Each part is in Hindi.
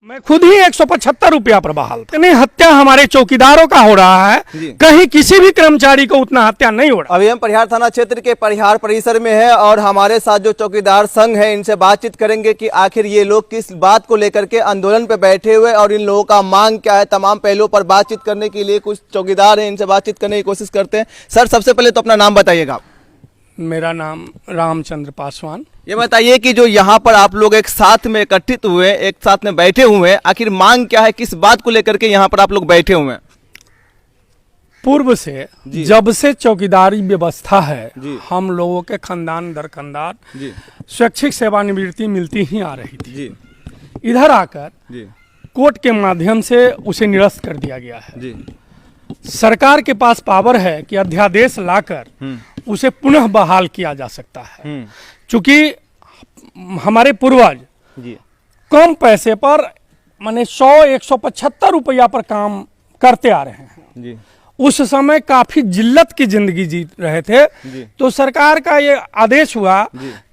मैं खुद ही 175 रुपया पर बहाल था। इतनी हत्या हमारे चौकीदारों का हो रहा है, कहीं किसी भी कर्मचारी को उतना हत्या नहीं हो रहा। अभी हम परिहार थाना क्षेत्र के परिहार परिसर में है और हमारे साथ जो चौकीदार संघ है इनसे बातचीत करेंगे कि आखिर ये लोग किस बात को लेकर के आंदोलन पे बैठे हुए और इन लोगों का मांग क्या है। तमाम पहलुओं पर बातचीत करने के लिए कुछ चौकीदार हैं, इनसे बातचीत करने की कोशिश करते हैं। सर, सबसे पहले तो अपना नाम बताइएगा। मेरा नाम रामचंद्र पासवान। ये बताइए कि जो यहाँ पर आप लोग एक साथ में एकत्रित हुए, एक साथ में बैठे हुए हैं, आखिर मांग क्या है, किस बात को लेकर के यहाँ पर आप लोग बैठे हुए हैं? पूर्व से जब से चौकीदारी व्यवस्था है, हम लोगों के खानदान दर खानदान स्वैच्छिक सेवानिवृत्ति मिलती ही आ रही थी। इधर आकर कोर्ट के माध्यम से उसे निरस्त कर दिया गया है। सरकार के पास पावर है कि अध्यादेश लाकर उसे पुनः बहाल किया जा सकता है। चूंकि हमारे पूर्वज कम पैसे पर माने 100-175 रुपया पर काम करते आ रहे हैं। उस समय काफी जिल्लत की जिंदगी जी रहे थे। तो सरकार का ये आदेश हुआ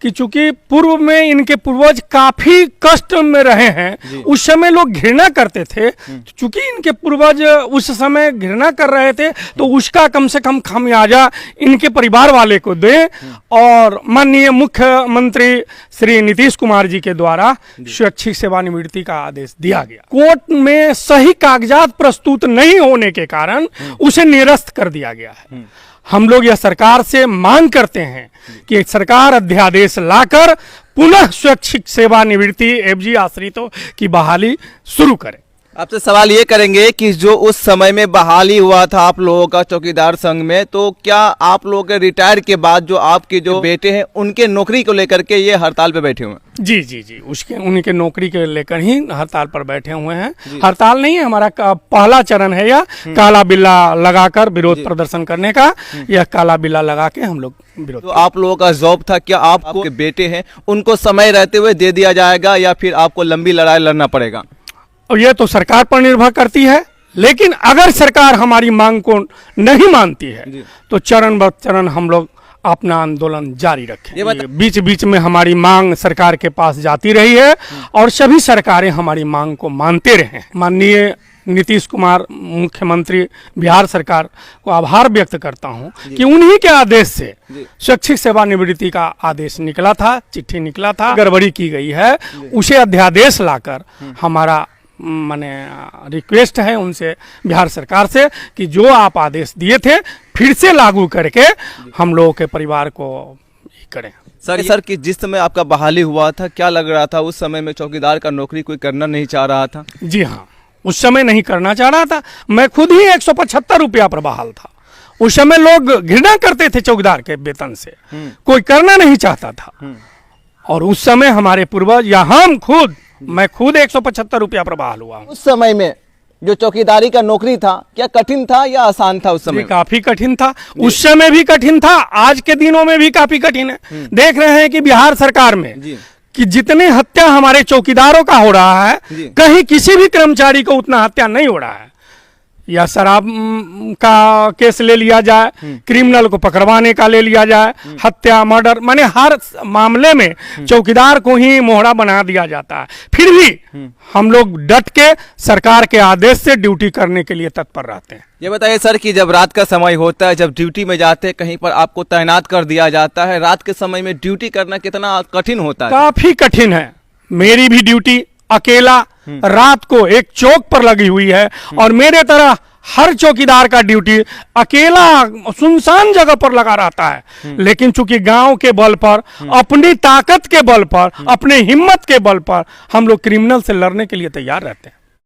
कि चूंकि पूर्व में इनके पूर्वज काफी कष्ट में रहे हैं, उस समय लोग घृणा करते थे। चूंकि इनके पूर्वज उस समय घृणा कर रहे थे तो उसका कम से कम खामियाजा इनके परिवार वाले को दें। और माननीय मुख्यमंत्री श्री नीतीश कुमार जी के द्वारा स्वैच्छिक सेवानिवृत्ति का आदेश दिया गया। कोर्ट में सही कागजात प्रस्तुत नहीं होने के कारण उसे निरस्त कर दिया गया है। हम लोग यह सरकार से मांग करते हैं कि सरकार अध्यादेश लाकर पुनः स्वैच्छिक सेवानिवृत्ति एफजी आश्रितों की बहाली शुरू करे। आपसे सवाल ये करेंगे कि जो उस समय में बहाली हुआ था आप लोगों का चौकीदार संघ में, तो क्या आप लोगों के रिटायर के बाद जो आपके जो बेटे हैं उनके नौकरी को लेकर के ये हड़ताल पे बैठे हुए हैं? जी, उनके नौकरी के लेकर ही हड़ताल पर बैठे हुए हैं। हड़ताल नहीं है, हमारा पहला चरण है यह काला बिल्ला लगाकर विरोध प्रदर्शन करने का। यह काला बिल्ला लगा के हम लोग विरोध। तो आप लोगों का जॉब था, क्या आपको बेटे हैं उनको समय रहते हुए दे दिया जाएगा या फिर आपको लंबी लड़ाई लड़ना पड़ेगा? और ये तो सरकार पर निर्भर करती है। लेकिन अगर सरकार हमारी मांग को नहीं मानती है तो चरण ब चरण हम लोग अपना आंदोलन जारी रखें। बीच बीच में हमारी मांग सरकार के पास जाती रही है और सभी सरकारें हमारी मांग को मानते रहे हैं। माननीय नीतीश कुमार मुख्यमंत्री बिहार सरकार को आभार व्यक्त करता हूं कि उन्हीं के आदेश से स्वैच्छिक सेवानिवृत्ति का आदेश निकला था, चिट्ठी निकला था। गड़बड़ी की गई है, उसे अध्यादेश लाकर हमारा माने रिक्वेस्ट है उनसे, बिहार सरकार से, कि जो आप आदेश दिए थे फिर से लागू करके हम लोगों के परिवार को करें। सर कि जिस समय आपका बहाली हुआ था, क्या लग रहा था उस समय में चौकीदार का नौकरी कोई करना नहीं चाह रहा था? जी हाँ, उस समय नहीं करना चाह रहा था। मैं खुद ही 175 रुपया पर बहाल था। उस समय लोग घृणा करते थे चौकीदार के वेतन से, कोई करना नहीं चाहता था। और उस समय हमारे पूर्वज या मैं खुद 175 रुपया पर बहाल हुआ। उस समय में जो चौकीदारी का नौकरी था, क्या कठिन था या आसान था? उस समय काफी कठिन था, उस समय भी कठिन था, आज के दिनों में भी काफी कठिन है। देख रहे हैं कि बिहार सरकार में कि जितने हत्या हमारे चौकीदारों का हो रहा है, कहीं किसी भी कर्मचारी को उतना हत्या नहीं हो रहा है। या शराब का केस ले लिया जाए, क्रिमिनल को पकड़वाने का ले लिया जाए, हत्या, मर्डर, माने हर मामले में चौकीदार को ही मोहरा बना दिया जाता है। फिर भी हम लोग डट के सरकार के आदेश से ड्यूटी करने के लिए तत्पर रहते हैं। ये बताइए सर कि जब रात का समय होता है, जब ड्यूटी में जाते हैं, कहीं पर आपको तैनात कर दिया जाता है, रात के समय में ड्यूटी करना कितना कठिन होता है? काफी कठिन है। मेरी भी ड्यूटी अकेला रात को एक चौक पर लगी हुई है और मेरे तरह हर चौकीदार का ड्यूटी अकेला सुनसान जगह पर लगा रहता है। लेकिन चूंकि गांव के बल पर, अपनी ताकत के बल पर, अपने हिम्मत के बल पर हम लोग क्रिमिनल से लड़ने के लिए तैयार रहते हैं।